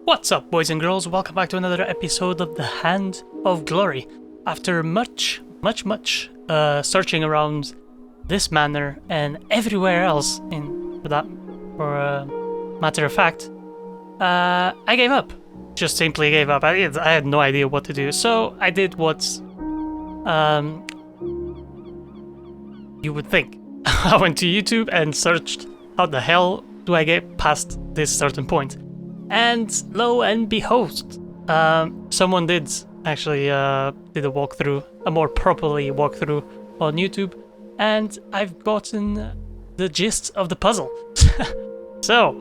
What's up, boys and girls? Welcome back to another episode of The Hand of Glory. After much searching around this manor and everywhere else, for a matter of fact, I gave up. Just simply gave up. I had no idea what to do, so I did what you would think. I went to YouTube and searched how the hell do I get past this certain point. And lo and behold, someone did actually did a walkthrough, a more properly walkthrough on YouTube, and I've gotten the gist of the puzzle. So,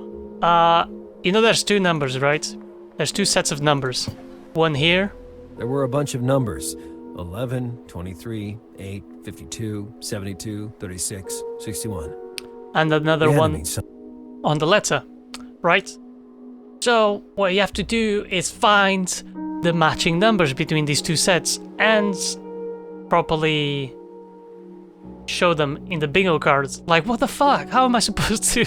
you know there's two numbers, right? There's two sets of numbers. One here. There were a bunch of numbers. 11, 23, 8, 52, 72, 36, 61. And another one on the letter, right? So what you have to do is find the matching numbers between these two sets and properly show them in the bingo cards. Like, what the fuck? How am I supposed to...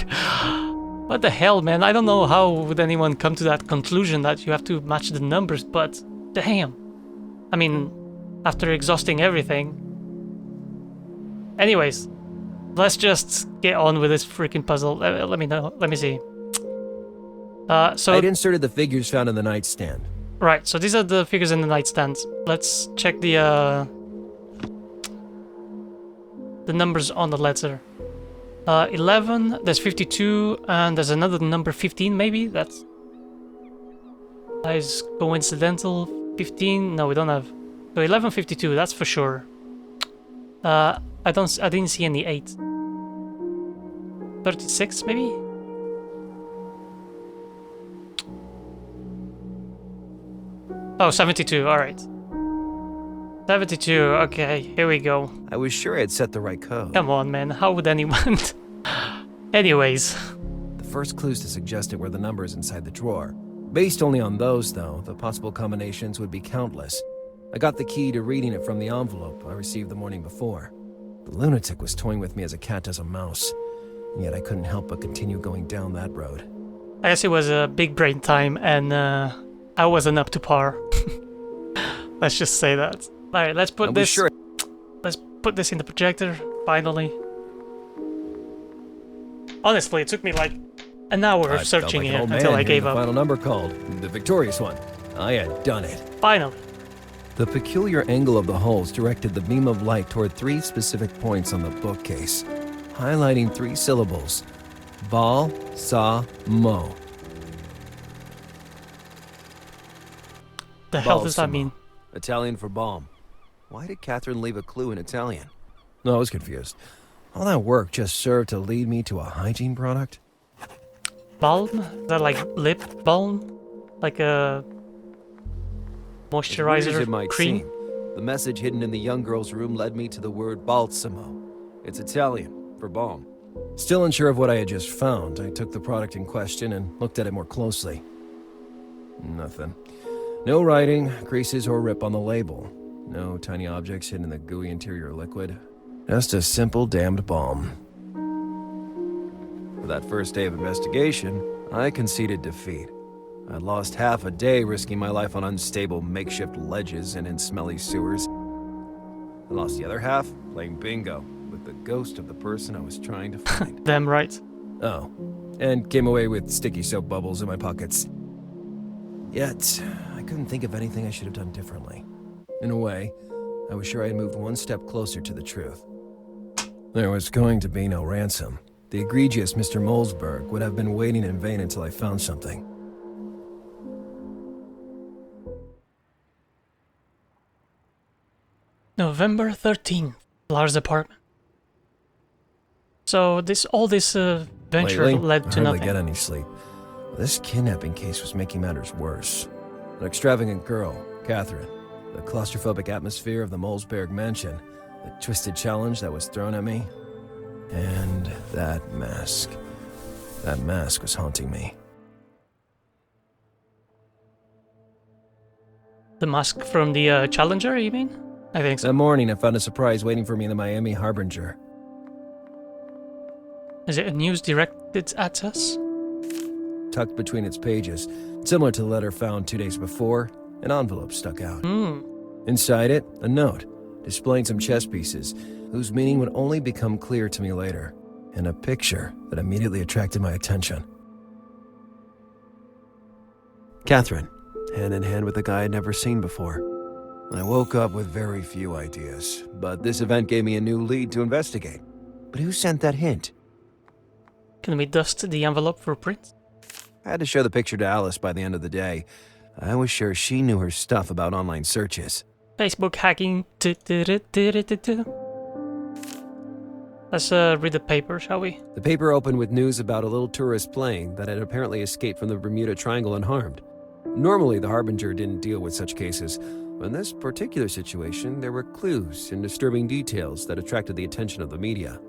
What the hell, man? I don't know how would anyone come to that conclusion that you have to match the numbers, but damn. I mean, after exhausting everything. Anyways, let's just get on with this freaking puzzle. Let me see. So I'd inserted the figures found in the nightstand. Right, so these are the figures in the nightstand. Let's check the numbers on the letter. 11, there's 52, and there's another number 15 maybe? That is coincidental. 15, no we don't have. So 11, 52, that's for sure. I didn't see any 8. 36 maybe? Oh, 72, alright. 72, okay, here we go. I was sure I had set the right code. Come on, man, how would anyone... Anyways. The first clues to suggest it were the numbers inside the drawer. Based only on those, though, the possible combinations would be countless. I got the key to reading it from the envelope I received the morning before. The lunatic was toying with me as a cat does a mouse, and yet I couldn't help but continue going down that road. I guess it was a big brain time, and I wasn't up to par. Let's just say that. Alright, let's put this... Sure. Let's put this in the projector, finally. Honestly, it took me like an hour of searching here until I gave up. The final number called, the victorious one. I had done it. Finally. The peculiar angle of the holes directed the beam of light toward 3 specific points on the bookcase, highlighting 3 syllables. Bal, sa, mo. The hell does that mean? Italian for balm. Why did Kathrin leave a clue in Italian? No, I was confused. All that work just served to lead me to a hygiene product? Balm? Is that like lip balm? Like a moisturizer cream? Seem, the message hidden in the young girl's room led me to the word balsamo. It's Italian for balm. Still unsure of what I had just found, I took the product in question and looked at it more closely. Nothing. No writing, creases, or rip on the label. No tiny objects hidden in the gooey interior liquid. Just a simple damned balm. For that first day of investigation, I conceded defeat. I'd lost half a day risking my life on unstable makeshift ledges and in smelly sewers. I lost the other half playing bingo with the ghost of the person I was trying to find. Damn right. Oh, and came away with sticky soap bubbles in my pockets. Yet, I couldn't think of anything I should have done differently. In a way, I was sure I had moved one step closer to the truth. There was going to be no ransom. The egregious Mr. Mulzberg would have been waiting in vain until I found something. November 13th, Lars' apartment. So all this venture led to I hardly nothing. Get any sleep. This kidnapping case was making matters worse. An extravagant girl, Kathrin, the claustrophobic atmosphere of the Mulzberg mansion, the twisted challenge that was thrown at me, and that mask. That mask was haunting me. The mask from the Challenger, you mean? I think so. That morning, I found a surprise waiting for me in the Miami Harbinger. Is it news directed at us? tucked between its pages. Similar to the letter found 2 days before, an envelope stuck out. Inside it, a note, displaying some chess pieces, whose meaning would only become clear to me later, and a picture that immediately attracted my attention. Kathrin, hand in hand with a guy I'd never seen before. I woke up with very few ideas, but this event gave me a new lead to investigate. But who sent that hint? Can we dust the envelope for print? I had to show the picture to Alice by the end of the day. I was sure she knew her stuff about online searches. Facebook hacking. Let's read the paper, shall we? The paper opened with news about a little tourist plane that had apparently escaped from the Bermuda Triangle unharmed. Normally, the Harbinger didn't deal with such cases, but in this particular situation, there were clues and disturbing details that attracted the attention of the media.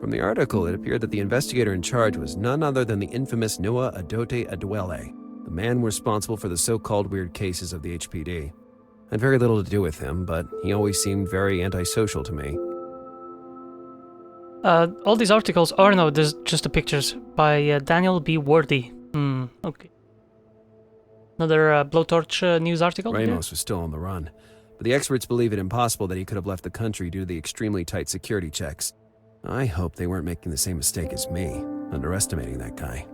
From the article, it appeared that the investigator in charge was none other than the infamous Noah Adote Adwele, the man responsible for the so-called weird cases of the HPD. I had very little to do with him, but he always seemed very antisocial to me. All these articles, or no, there's just the pictures by Daniel B. Worthy. Okay. Another Blowtorch news article? Ramos was still on the run, but the experts believe it impossible that he could have left the country due to the extremely tight security checks. I hope they weren't making the same mistake as me, underestimating that guy.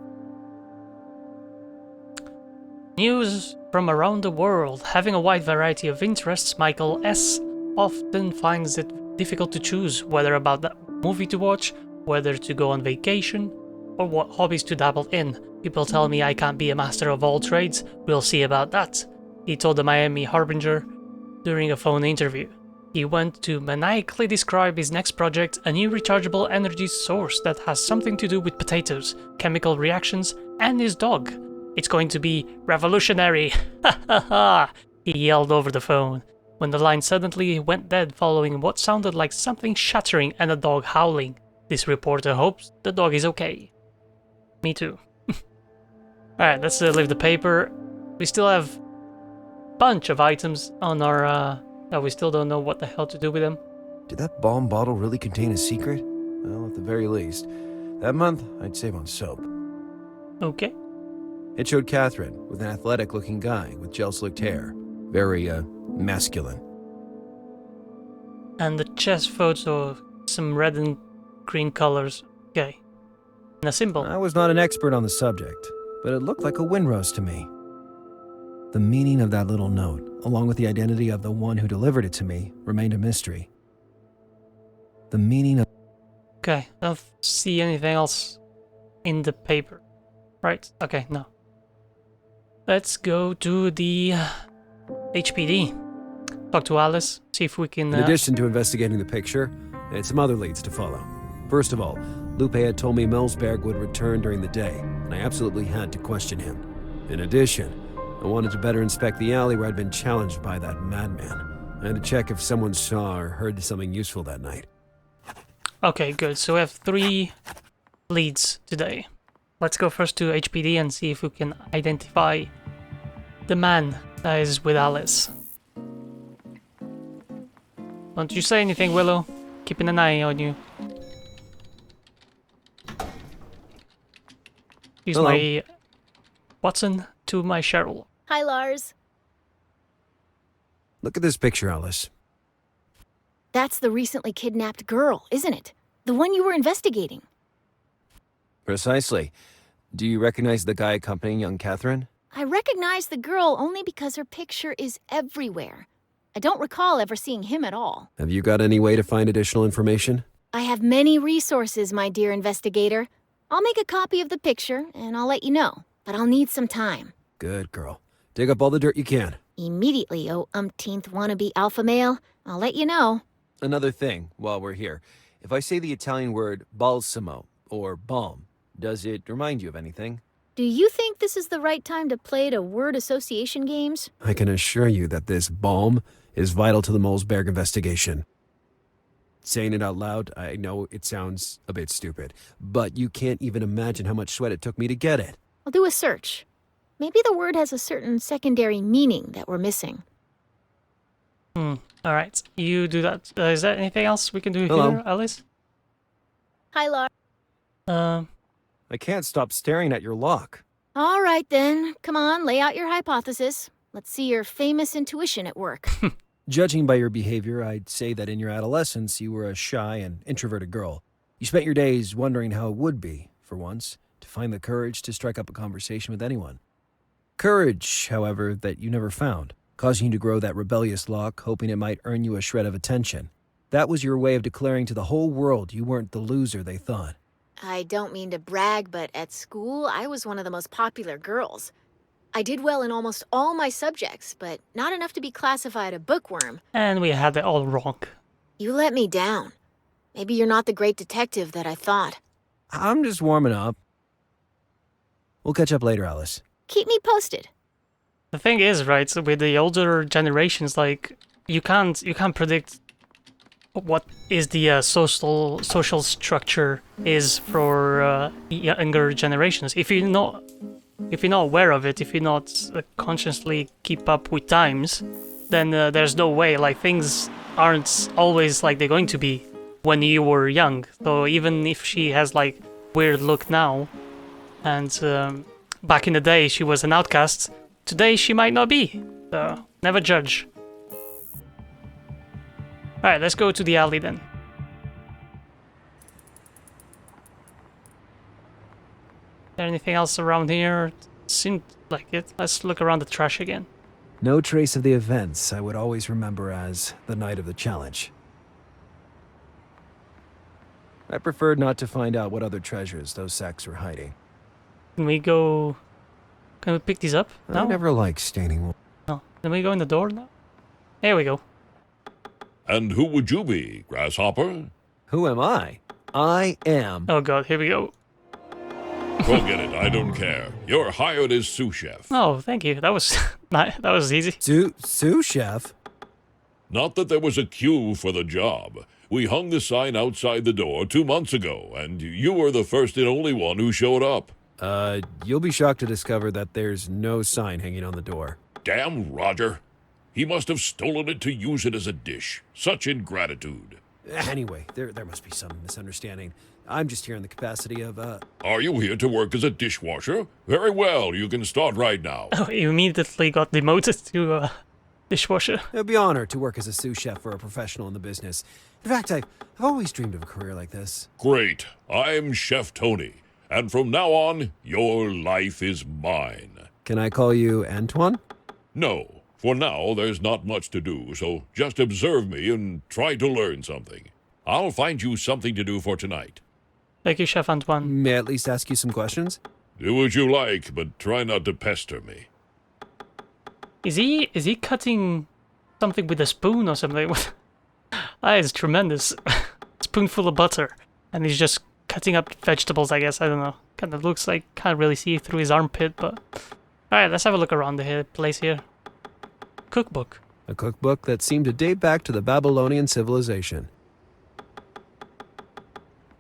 News from around the world. Having a wide variety of interests, Michael S. often finds it difficult to choose whether about the movie to watch, whether to go on vacation, or what hobbies to dabble in. People tell me I can't be a master of all trades. We'll see about that, he told the Miami Harbinger during a phone interview. He went to maniacally describe his next project, a new rechargeable energy source that has something to do with potatoes, chemical reactions, and his dog. It's going to be revolutionary, ha ha ha, he yelled over the phone, when the line suddenly went dead following what sounded like something shattering and a dog howling. This reporter hopes the dog is okay. Me too. Alright, let's leave the paper. We still have a bunch of items on our... we still don't know what the hell to do with them. Did that bomb bottle really contain a secret? Well, at the very least. That month, I'd save on soap. Okay. It showed Kathrin with an athletic-looking guy with gel-slicked hair. Very, masculine. And the chest photo, some red and green colors. Okay. And a symbol. I was not an expert on the subject, but it looked like a windrose to me. The meaning of that little note, along with the identity of the one who delivered it to me, remained a mystery. The meaning of... Okay, don't see anything else in the paper. Right, okay, no. Let's go to the HPD. Talk to Alice, see if we can... In addition to investigating the picture, I had some other leads to follow. First of all, Lupe had told me Mulzberg would return during the day, and I absolutely had to question him. In addition, I wanted to better inspect the alley where I'd been challenged by that madman. I had to check if someone saw or heard something useful that night. Okay, good. So we have 3 leads today. Let's go first to HPD and see if we can identify the man that is with Alice. Don't you say anything, Willow. Keeping an eye on you. He's Hello. my Watson to my Cheryl. Hi, Lars. Look at this picture, Alice. That's the recently kidnapped girl, isn't it? The one you were investigating. Precisely. Do you recognize the guy accompanying young Kathrin? I recognize the girl only because her picture is everywhere. I don't recall ever seeing him at all. Have you got any way to find additional information? I have many resources, my dear investigator. I'll make a copy of the picture, and I'll let you know. But I'll need some time. Good girl. Dig up all the dirt you can. Immediately, oh umpteenth wannabe alpha male. I'll let you know. Another thing, while we're here. If I say the Italian word balsamo, or balm, does it remind you of anything? Do you think this is the right time to play to word association games? I can assure you that this balm is vital to the Mulzberg investigation. Saying it out loud, I know it sounds a bit stupid, but you can't even imagine how much sweat it took me to get it. I'll do a search. Maybe the word has a certain secondary meaning that we're missing. Alright, you do that. Is there anything else we can do Hello. here, Alice? Hi, Lars. I can't stop staring at your lock. All right then, come on, lay out your hypothesis. Let's see your famous intuition at work. Judging by your behavior, I'd say that in your adolescence, you were a shy and introverted girl. You spent your days wondering how it would be, for once, to find the courage to strike up a conversation with anyone. Courage, however, that you never found, causing you to grow that rebellious lock, hoping it might earn you a shred of attention. That was your way of declaring to the whole world you weren't the loser they thought. I don't mean to brag, but at school, I was one of the most popular girls. I did well in almost all my subjects, but not enough to be classified a bookworm. And we had it all wrong. You let me down. Maybe you're not the great detective that I thought. I'm just warming up. We'll catch up later, Alice. Keep me posted. The thing is, right, so with the older generations, like, you can't predict what is the social structure is for younger generations. If you're not aware of it, if you're not consciously keep up with times, then there's no way. Like, things aren't always like they're going to be when you were young. So even if she has like weird look now, and back in the day she was an outcast, today she might not be. So never judge. Alright, let's go to the alley then. Is there anything else around here? Seemed like it. Let's look around the trash again. No trace of the events I would always remember as the night of the challenge. I preferred not to find out what other treasures those sacks were hiding. Can we go... Can we pick these up? No? I never liked staining. No. Can we go in the door now? Here we go. And who would you be, Grasshopper? Who am I? I am... Oh god, here we go. Forget it, I don't care. You're hired as sous chef. Oh, thank you. That was... that was easy. Sous chef? Not that there was a queue for the job. We hung the sign outside the door 2 months ago, and you were the first and only one who showed up. You'll be shocked to discover that there's no sign hanging on the door. Damn Roger. He must have stolen it to use it as a dish. Such ingratitude. Anyway, there must be some misunderstanding. I'm just here in the capacity of, Are you here to work as a dishwasher? Very well, you can start right now. Oh, you immediately got demoted to dishwasher. It'd be an honor to work as a sous chef for a professional in the business. In fact, I've always dreamed of a career like this. Great. I'm Chef Tony. And from now on, your life is mine. Can I call you Antoine? No. For now, there's not much to do, so just observe me and try to learn something. I'll find you something to do for tonight. Thank you, Chef Antoine. May I at least ask you some questions? Do what you like, but try not to pester me. Is he cutting something with a spoon or something? That is tremendous. Spoonful of butter. And he's just cutting up vegetables, I guess. I don't know. Kind of looks like, can't really see through his armpit, but... Alright, let's have a look around the place here. Cookbook. A cookbook that seemed to date back to the Babylonian civilization.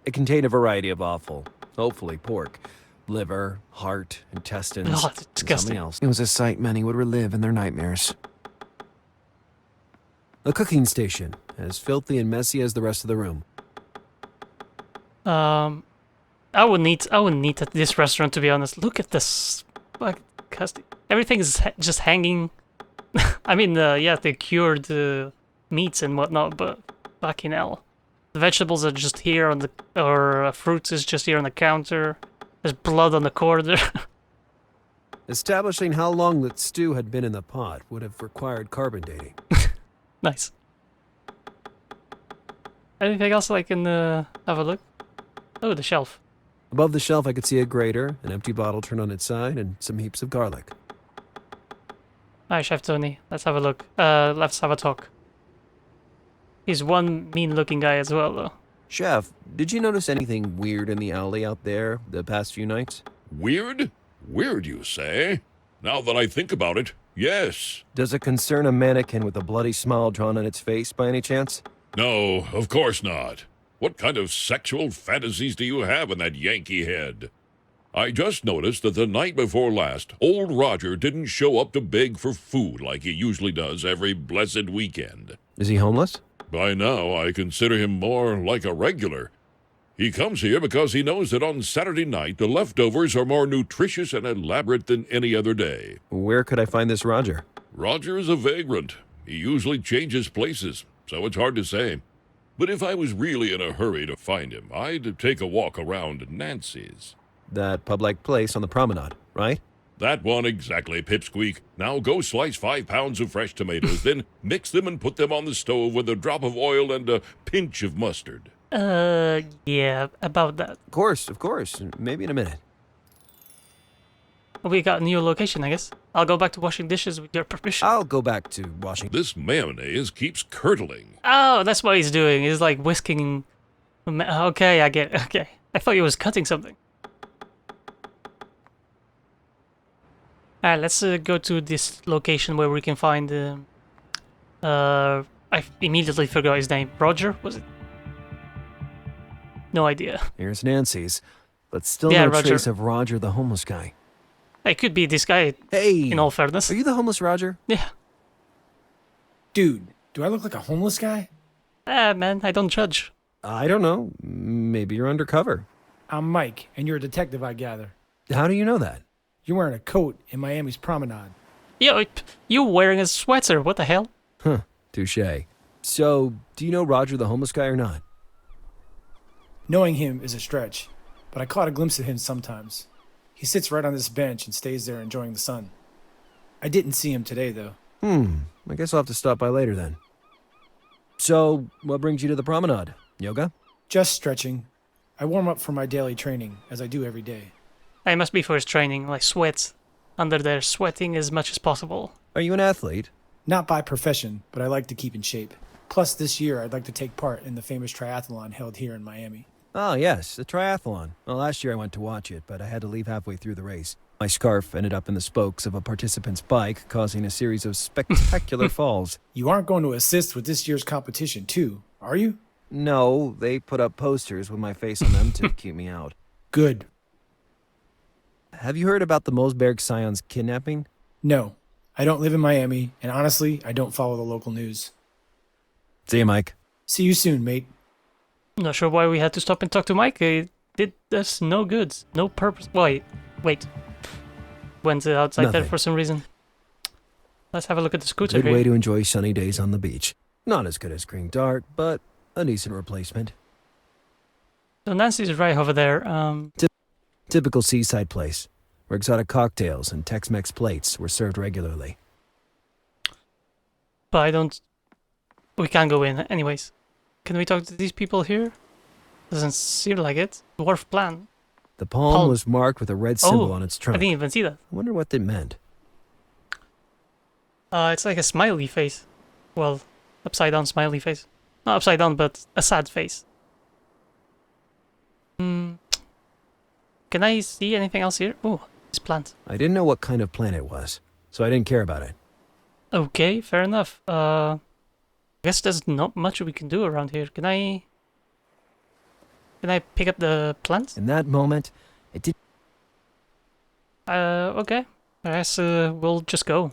It contained a variety of offal, hopefully pork, liver, heart, intestines, Oh, it's and disgusting. something else. It was a sight many would relive in their nightmares. A cooking station, as filthy and messy as the rest of the room. I wouldn't eat at this restaurant, to be honest. Look at this. Like, everything is just hanging. I mean, yeah, they cured meats and whatnot, but fucking hell. The vegetables are just here on the, or fruits is just here on the counter. There's blood on the corner. Establishing how long that stew had been in the pot would have required carbon dating. Nice. Anything else I can have a look? Oh, the shelf. Above the shelf I could see a grater, an empty bottle turned on its side, and some heaps of garlic. Hi, Chef Tony. Let's have a look. Let's have a talk. He's one mean-looking guy as well, though. Chef, did you notice anything weird in the alley out there the past few nights? Weird? Weird, you say? Now that I think about it, yes. Does it concern a mannequin with a bloody smile drawn on its face by any chance? No, of course not. What kind of sexual fantasies do you have in that Yankee head? I just noticed that the night before last, old Roger didn't show up to beg for food like he usually does every blessed weekend. Is he homeless? By now, I consider him more like a regular. He comes here because he knows that on Saturday night the leftovers are more nutritious and elaborate than any other day. Where could I find this Roger? Roger is a vagrant. He usually changes places, so it's hard to say. But if I was really in a hurry to find him, I'd take a walk around Nancy's. That pub-like place on the promenade, right? That one exactly, Pipsqueak. Now go slice 5 pounds of fresh tomatoes, then mix them and put them on the stove with a drop of oil and a pinch of mustard. Yeah, about that. Of course. Maybe in a minute. We got a new location, I guess. I'll go back to washing dishes with your permission. I'll go back to washing. This mayonnaise keeps curdling. Oh, that's what he's doing. He's like whisking. Okay, I get it. Okay. I thought he was cutting something. Alright, let's go to this location where we can find I immediately forgot his name. Roger, was it? No idea. Here's Nancy's, but still Yeah, no Roger. trace of Roger the homeless guy. It could be this guy, Hey! in all fairness. Are you the homeless Roger? Yeah. Dude, do I look like a homeless guy? Man, I don't judge. I don't know. Maybe you're undercover. I'm Mike, and you're a detective, I gather. How do you know that? You're wearing a coat in Miami's promenade. Yo, you wearing a sweater, what the hell? Huh. Touché. So, do you know Roger the homeless guy or not? Knowing him is a stretch, but I caught a glimpse of him sometimes. He sits right on this bench and stays there enjoying the sun. I didn't see him today, though. I guess I'll have to stop by later then. So, what brings you to the promenade? Yoga? Just stretching. I warm up for my daily training, as I do every day. I must be for his training, like sweat. Under there, sweating as much as possible. Are you an athlete? Not by profession, but I like to keep in shape. Plus, this year I'd like to take part in the famous triathlon held here in Miami. Ah, yes, the triathlon. Well, last year I went to watch it, but I had to leave halfway through the race. My scarf ended up in the spokes of a participant's bike, causing a series of spectacular falls. You aren't going to assist with this year's competition, too, are you? No, they put up posters with my face on them to keep me out. Good. Have you heard about the Mulzberg scion's kidnapping? No, I don't live in Miami, and honestly, I don't follow the local news. See you, Mike. See you soon, mate. Not sure why we had to stop and talk to Mike. It did us no good. No purpose. Wait. Went outside there Nothing. for some reason. Let's have a look at the scooter Good here. way to enjoy sunny days on the beach. Not as good as Green Dart, but a decent replacement. So Nancy's right over there. Typical seaside place, where exotic cocktails and Tex-Mex plates were served regularly. But we can't go in anyways. Can we talk to these people here? Doesn't seem like it. Dwarf plan. The palm Palm. was marked with a red symbol on its I trunk. didn't even see that. I wonder what it meant. It's like a smiley face. Well, upside down smiley face. Not upside down, but a sad face. Can I see anything else here? Oh, this plant. I didn't know what kind of plant it was, so I didn't care about it. Okay, fair enough. I guess there's not much we can do around here. Can I pick up the plant? In that moment, it did. Okay. I guess we'll just go.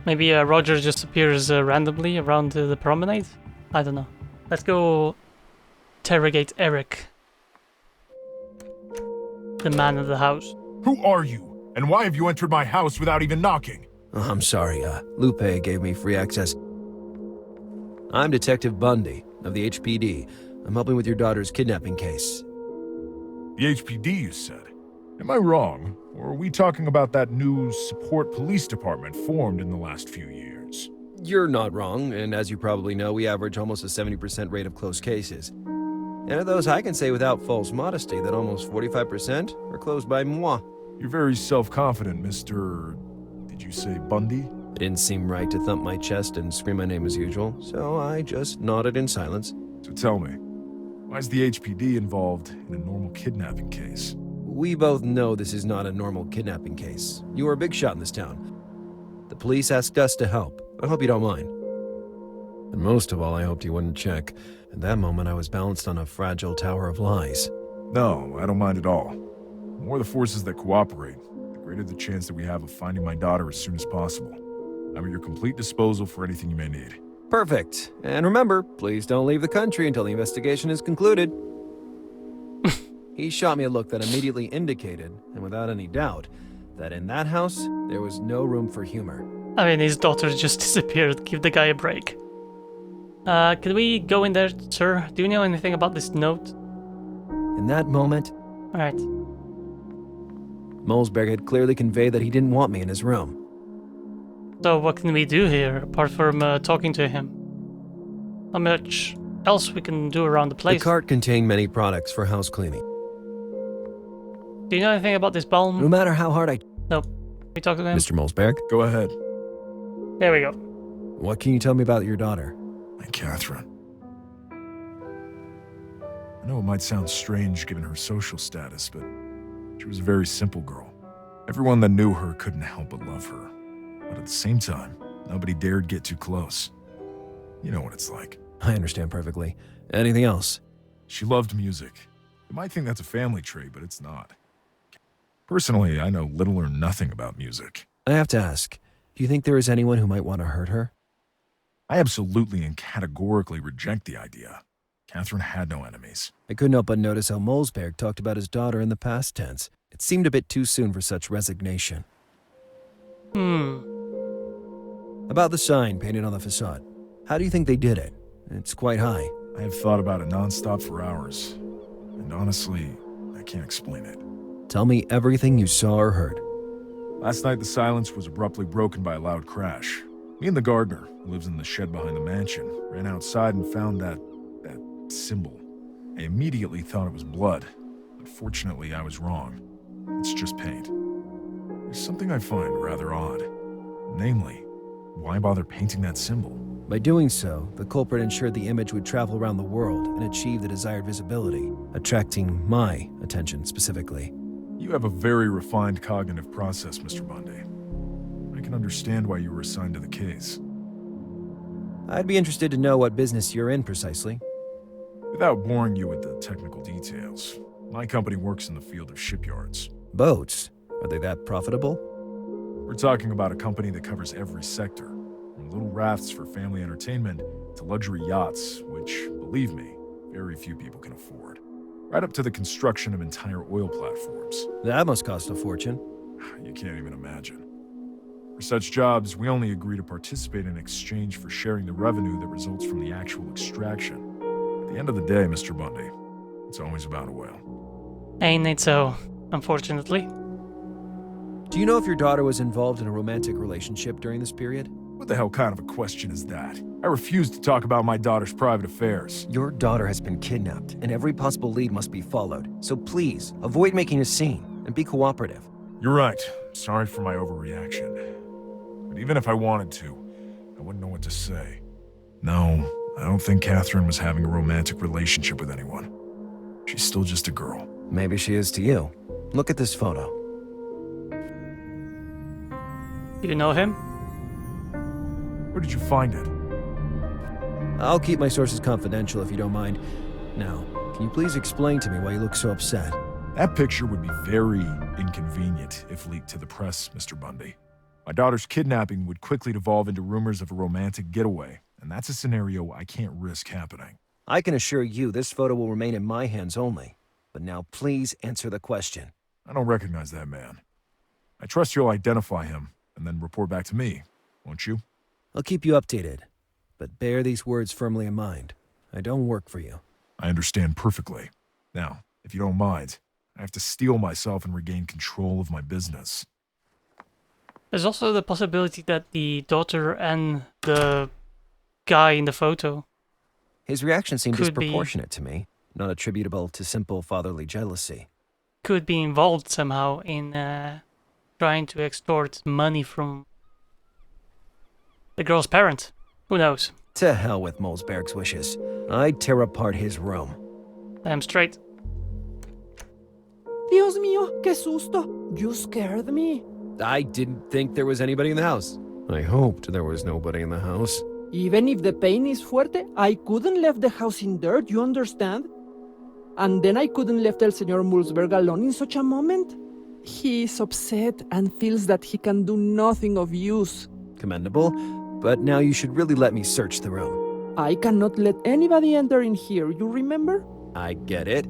Maybe Roger just appears randomly around the promenade? I don't know. Let's go interrogate Eric. The man of the house. Who are you? And why have you entered my house without even knocking? Oh, I'm sorry, Lupe gave me free access. I'm Detective Bundy of the HPD. I'm helping with your daughter's kidnapping case. The HPD, you said. Am I wrong? Or are we talking about that new support police department formed in the last few years? You're not wrong, and as you probably know, we average almost a 70% rate of closed cases. And of those, I can say without false modesty that almost 45% are closed by moi. You're very self-confident, Mr. Did you say Bundy? It didn't seem right to thump my chest and scream my name as usual, so I just nodded in silence. So tell me, why is the HPD involved in a normal kidnapping case? We both know this is not a normal kidnapping case. You are a big shot in this town. The police asked us to help. I hope you don't mind. And most of all, I hoped you wouldn't check. At that moment, I was balanced on a fragile tower of lies. No, I don't mind at all. The more the forces that cooperate, the greater the chance that we have of finding my daughter as soon as possible. I'm at your complete disposal for anything you may need. Perfect. And remember, please don't leave the country until the investigation is concluded. He shot me a look that immediately indicated, and without any doubt, that in that house, there was no room for humor. I mean, his daughter just disappeared. Give the guy a break. Can we go in there, sir? Do you know anything about this note? In that moment, Alright. Mulzberg had clearly conveyed that he didn't want me in his room. So what can we do here, apart from talking to him? How much else we can do around the place? The cart contained many products for house cleaning. Do you know anything about this balm? No matter how hard I... Nope. We talk to him? Mr. Mulzberg, Go ahead. There we go. what can you tell me about your daughter? My Kathrin. I know it might sound strange given her social status, but she was a very simple girl. Everyone that knew her couldn't help but love her. But at the same time, nobody dared get too close. You know what it's like. I understand perfectly. Anything else? She loved music. You might think that's a family trait, but it's not. Personally, I know little or nothing about music. I have to ask, do you think there is anyone who might want to hurt her? I absolutely and categorically reject the idea. Kathrin had no enemies. I couldn't help but notice how Mulzberg talked about his daughter in the past tense. It seemed a bit too soon for such resignation. About the sign painted on the facade. How do you think they did it? It's quite high. I have thought about it nonstop for hours. And honestly, I can't explain it. Tell me everything you saw or heard. Last night, the silence was abruptly broken by a loud crash. Me and the gardener, who lives in the shed behind the mansion, ran outside and found that symbol. I immediately thought it was blood, but fortunately I was wrong. It's just paint. There's something I find rather odd. Namely, why bother painting that symbol? By doing so, the culprit ensured the image would travel around the world and achieve the desired visibility, attracting my attention specifically. You have a very refined cognitive process, Mr. Bundy. I can understand why you were assigned to the case. I'd be interested to know what business you're in precisely. Without boring you with the technical details, my company works in the field of shipyards. Boats? Are they that profitable? We're talking about a company that covers every sector, from little rafts for family entertainment to luxury yachts, which, believe me, very few people can afford. Right up to the construction of entire oil platforms. That must cost a fortune. You can't even imagine. For such jobs, we only agree to participate in exchange for sharing the revenue that results from the actual extraction. At the end of the day, Mr. Bundy, it's always about a whale. Ain't it so, unfortunately. Do you know if your daughter was involved in a romantic relationship during this period? What the hell kind of a question is that? I refuse to talk about my daughter's private affairs. Your daughter has been kidnapped, and every possible lead must be followed. So please, avoid making a scene, and be cooperative. You're right. Sorry for my overreaction. But even if I wanted to, I wouldn't know what to say. No, I don't think Kathrin was having a romantic relationship with anyone. She's still just a girl. Maybe she is to you. Look at this photo. Do you know him? Where did you find it? I'll keep my sources confidential if you don't mind. Now, can you please explain to me why you look so upset? That picture would be very inconvenient if leaked to the press, Mr. Bundy. My daughter's kidnapping would quickly devolve into rumors of a romantic getaway, and that's a scenario I can't risk happening. I can assure you this photo will remain in my hands only. But now please answer the question. I don't recognize that man. I trust you'll identify him and then report back to me, won't you? I'll keep you updated, but bear these words firmly in mind. I don't work for you. I understand perfectly. Now, if you don't mind, I have to steel myself and regain control of my business. There's also the possibility that the daughter and the guy in the photo His reaction seemed Could be. disproportionate to me, not attributable to simple fatherly jealousy. could be involved somehow in trying to extort money from the girl's parent. Who knows? To hell with Mulzberg's wishes. I'd tear apart his room. Damn straight. Dios mío, qué susto. You scared me. I didn't think there was anybody in the house. I hoped there was nobody in the house. Even if the pain is fuerte, I couldn't left the house in dirt, you understand? And then I couldn't left El Señor Mulzberg alone in such a moment. He is upset and feels that he can do nothing of use. Commendable, but now you should really let me search the room. I cannot let anybody enter in here, you remember? I get it,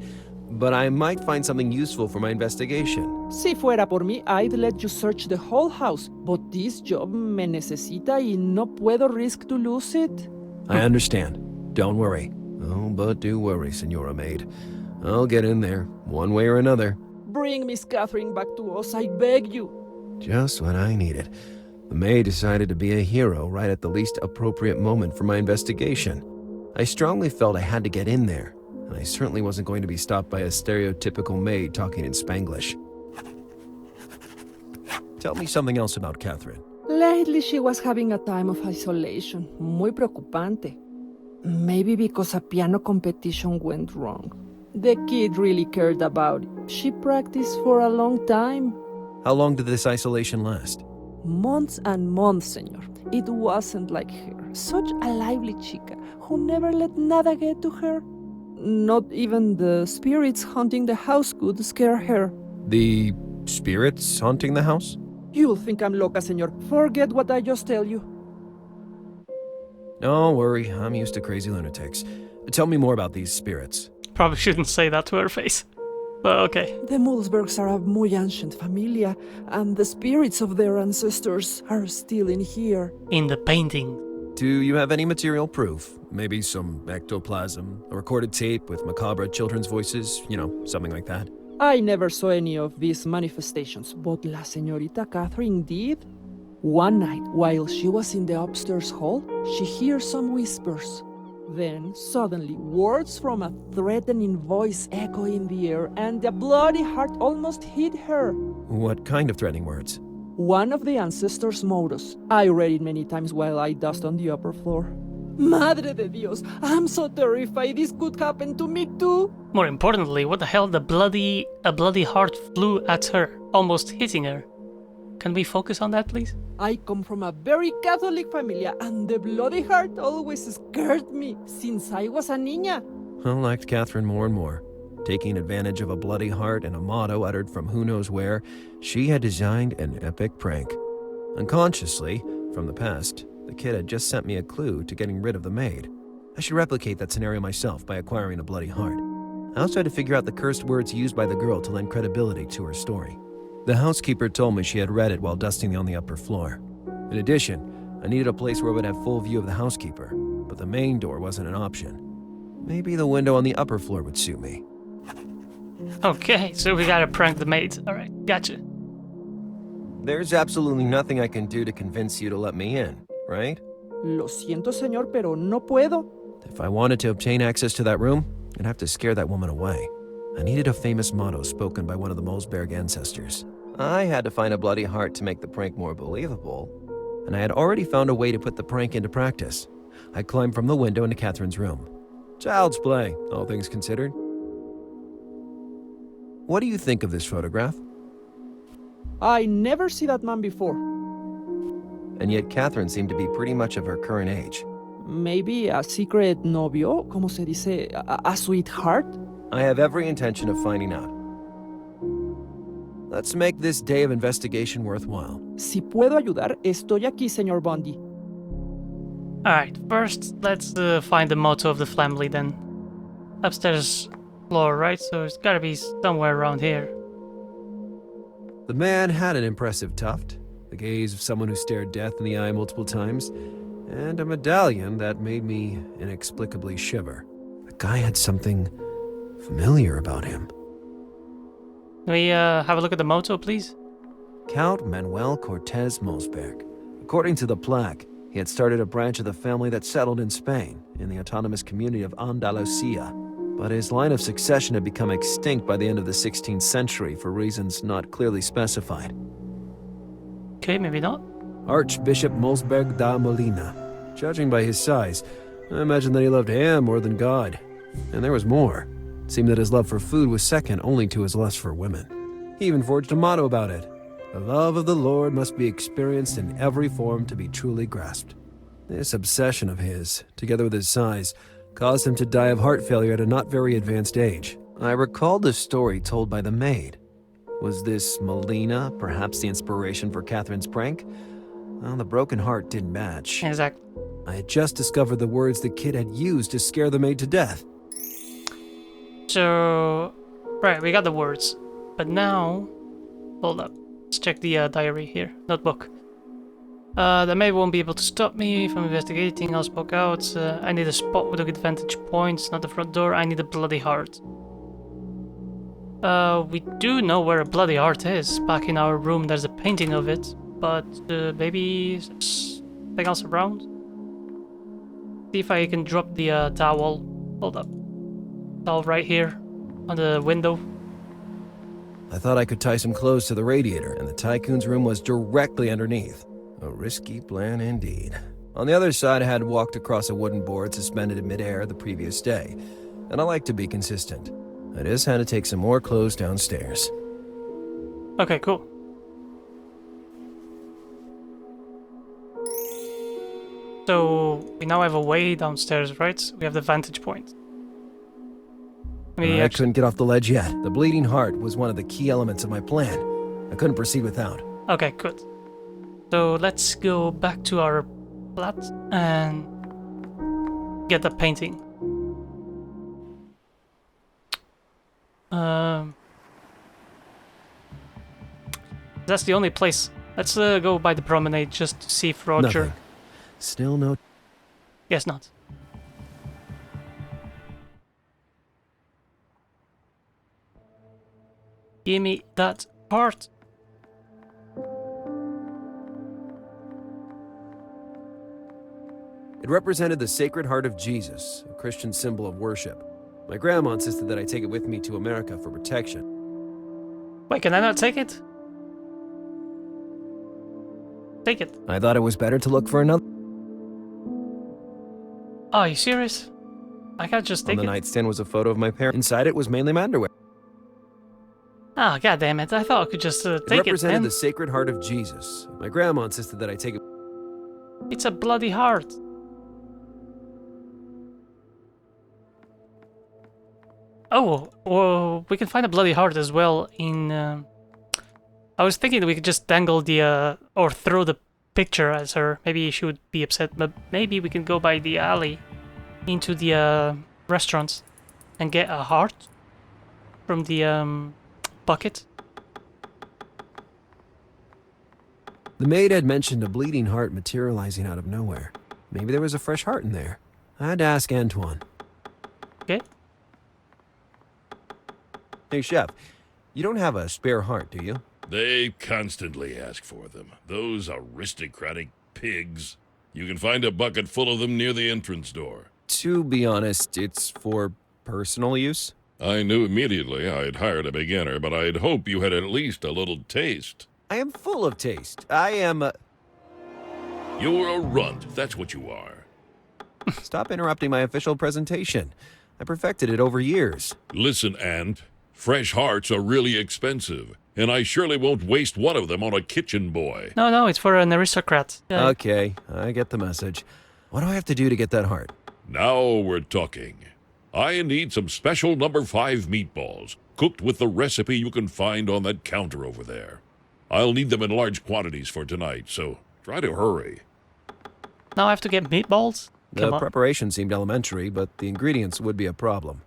but I might find something useful for my investigation. Si fuera por mí, I'd let you search the whole house, but this job me necesita y no puedo risk to lose it. I understand. Don't worry. Oh, but do worry, Senora Maid. I'll get in there, one way or another. Bring Miss Kathrin back to us, I beg you. Just what I needed. The maid decided to be a hero right at the least appropriate moment for my investigation. I strongly felt I had to get in there, and I certainly wasn't going to be stopped by a stereotypical maid talking in Spanglish. Tell me something else about Kathrin. Lately she was having a time of isolation, muy preocupante. Maybe because a piano competition went wrong. The kid really cared about it. She practiced for a long time. How long did this isolation last? Months and months, senor. It wasn't like her. Such a lively chica who never let nada get to her. Not even the spirits haunting the house could scare her. The spirits haunting the house? You'll think I'm loca, senor. Forget what I just tell you. Don't worry, I'm used to crazy lunatics. Tell me more about these spirits. Probably shouldn't say that to her face. But okay. The Mulzbergs are a muy ancient familia, and the spirits of their ancestors are still in here. In the painting. Do you have any material proof? Maybe some ectoplasm, a recorded tape with macabre children's voices, something like that? I never saw any of these manifestations, but La Señorita Kathrin did. One night, while she was in the upstairs hall, she hears some whispers. Then, suddenly, words from a threatening voice echo in the air, and a bloody heart almost hit her. What kind of threatening words? One of the ancestors' mottos. I read it many times while I dust on the upper floor. Madre de Dios, I'm so terrified this could happen to me too. More importantly, what the hell, a bloody heart flew at her, almost hitting her. Can we focus on that, please? I come from a very Catholic familia, and the bloody heart always scared me since I was a niña. I liked Kathrin more and more. Taking advantage of a bloody heart and a motto uttered from who knows where, she had designed an epic prank. Unconsciously, from the past, the kid had just sent me a clue to getting rid of the maid. I should replicate that scenario myself by acquiring a bloody heart. I also had to figure out the cursed words used by the girl to lend credibility to her story. The housekeeper told me she had read it while dusting on the upper floor. In addition, I needed a place where I would have full view of the housekeeper, but the main door wasn't an option. Maybe the window on the upper floor would suit me. Okay, so we gotta prank the maid. Alright, gotcha. There's absolutely nothing I can do to convince you to let me in, right? Lo siento, señor, pero no puedo. If I wanted to obtain access to that room, I'd have to scare that woman away. I needed a famous motto spoken by one of the Mulzberg ancestors. I had to find a bloody heart to make the prank more believable, and I had already found a way to put the prank into practice. I climbed from the window into Kathrin's room. Child's play, all things considered. What do you think of this photograph? I never see that man before. And yet Kathrin seemed to be pretty much of her current age. Maybe a secret novio, como se dice, a sweetheart? I have every intention of finding out. Let's make this day of investigation worthwhile. Si puedo ayudar, estoy aquí, señor Bundy. Alright, first let's find the motto of the family then. Upstairs floor, right? So it's gotta be somewhere around here. The man had an impressive tuft, the gaze of someone who stared death in the eye multiple times, and a medallion that made me inexplicably shiver. The guy had something familiar about him. Can we have a look at the motto, please? Count Manuel Cortez Mulzberg. According to the plaque, he had started a branch of the family that settled in Spain, in the autonomous community of Andalusia. But his line of succession had become extinct by the end of the 16th century for reasons not clearly specified. Okay, maybe not. Archbishop Mulzberg da Molina. Judging by his size, I imagine that he loved ham more than God. And there was more. It seemed that his love for food was second only to his lust for women. He even forged a motto about it. The love of the Lord must be experienced in every form to be truly grasped. This obsession of his, together with his size, caused him to die of heart failure at a not very advanced age. I recalled the story told by the maid. Was this Molina perhaps the inspiration for Kathrin's prank? Well, the broken heart didn't match. Exactly. I had just discovered the words the kid had used to scare the maid to death. So, right, we got the words. But now, hold up. Let's check the diary here. Notebook. The maid won't be able to stop me from investigating. I'll spoke out. I need a spot with a good vantage point, not the front door. I need a bloody heart. We do know where a bloody heart is. Back in our room, there's a painting of it. But maybe something else around. See if I can drop the towel. Hold up. Towel right here on the window. I thought I could tie some clothes to the radiator, and the tycoon's room was directly underneath. A risky plan indeed. On the other side, I had walked across a wooden board suspended in midair the previous day, and I like to be consistent. I just had to take some more clothes downstairs. Okay, cool. So, we now have a way downstairs, right? We have the vantage point. I couldn't get off the ledge yet. The bleeding heart was one of the key elements of my plan. I couldn't proceed without. Okay, good. So let's go back to our flat and get the painting. That's the only place. Let's go by the promenade just to see if Roger... Nothing. Still no... Guess not. Give me that part. It represented the Sacred Heart of Jesus, a Christian symbol of worship. My grandma insisted that I take it with me to America for protection. Wait, can I not take it? Take it. I thought it was better to look for another. Oh, are you serious? I can't just take On it? the nightstand was a photo of my parents. Inside it was mainly my underwear. Ah, god damn it. I thought I could just take it represented man. the Sacred Heart of Jesus. My grandma insisted that I take it. It's a bloody heart. Oh, well, we can find a bloody heart as well in... I was thinking that we could just dangle the... or throw the picture at her. Maybe she would be upset, but maybe we can go by the alley into the restaurant and get a heart from the bucket. The maid had mentioned a bleeding heart materializing out of nowhere. Maybe there was a fresh heart in there. I had to ask Antoine. Okay. Hey, Chef, you don't have a spare heart, do you? They constantly ask for them. Those aristocratic pigs. You can find a bucket full of them near the entrance door. To be honest, it's for personal use. I knew immediately I'd hired a beginner, but I'd hope you had at least a little taste. I am full of taste. I am You're a runt, that's what you are. Stop interrupting my official presentation. I perfected it over years. Listen, Ant. Fresh hearts are really expensive, and I surely won't waste one of them on a kitchen boy. No, it's for an aristocrat. Okay, I get the message. What do I have to do to get that heart? Now we're talking. I need some special number 5 meatballs, cooked with the recipe you can find on that counter over there. I'll need them in large quantities for tonight, so try to hurry. Now I have to get meatballs? The preparation seemed elementary, but the ingredients would be a problem.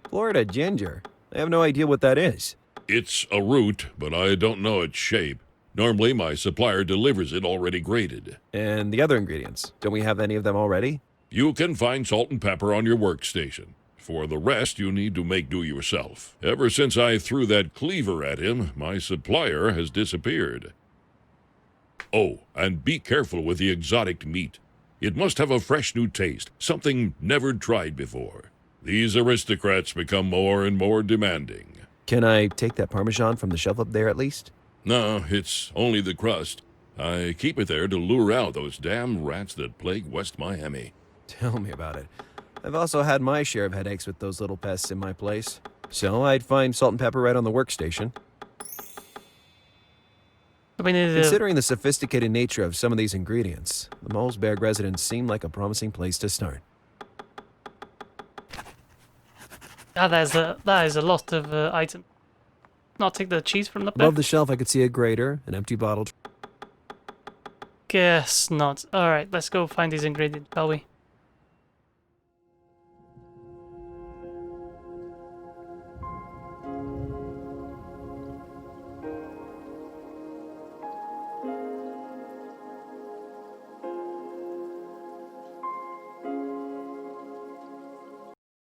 Florida ginger? I have no idea what that is. It's a root, but I don't know its shape. Normally, my supplier delivers it already grated. And the other ingredients? Don't we have any of them already? You can find salt and pepper on your workstation. For the rest, you need to make do yourself. Ever since I threw that cleaver at him, my supplier has disappeared. Oh, and be careful with the exotic meat. It must have a fresh new taste, something never tried before. These aristocrats become more and more demanding. Can I take that Parmesan from the shelf up there at least? No, it's only the crust. I keep it there to lure out those damn rats that plague West Miami. Tell me about it. I've also had my share of headaches with those little pests in my place. So I'd find salt and pepper right on the workstation. Considering the sophisticated nature of some of these ingredients, the Mulzberg residence seemed like a promising place to start. That is a lot of items. Not take the cheese from up there? Above the shelf, I could see a grater, an empty bottle. Guess not. Alright, let's go find these ingredients, shall we?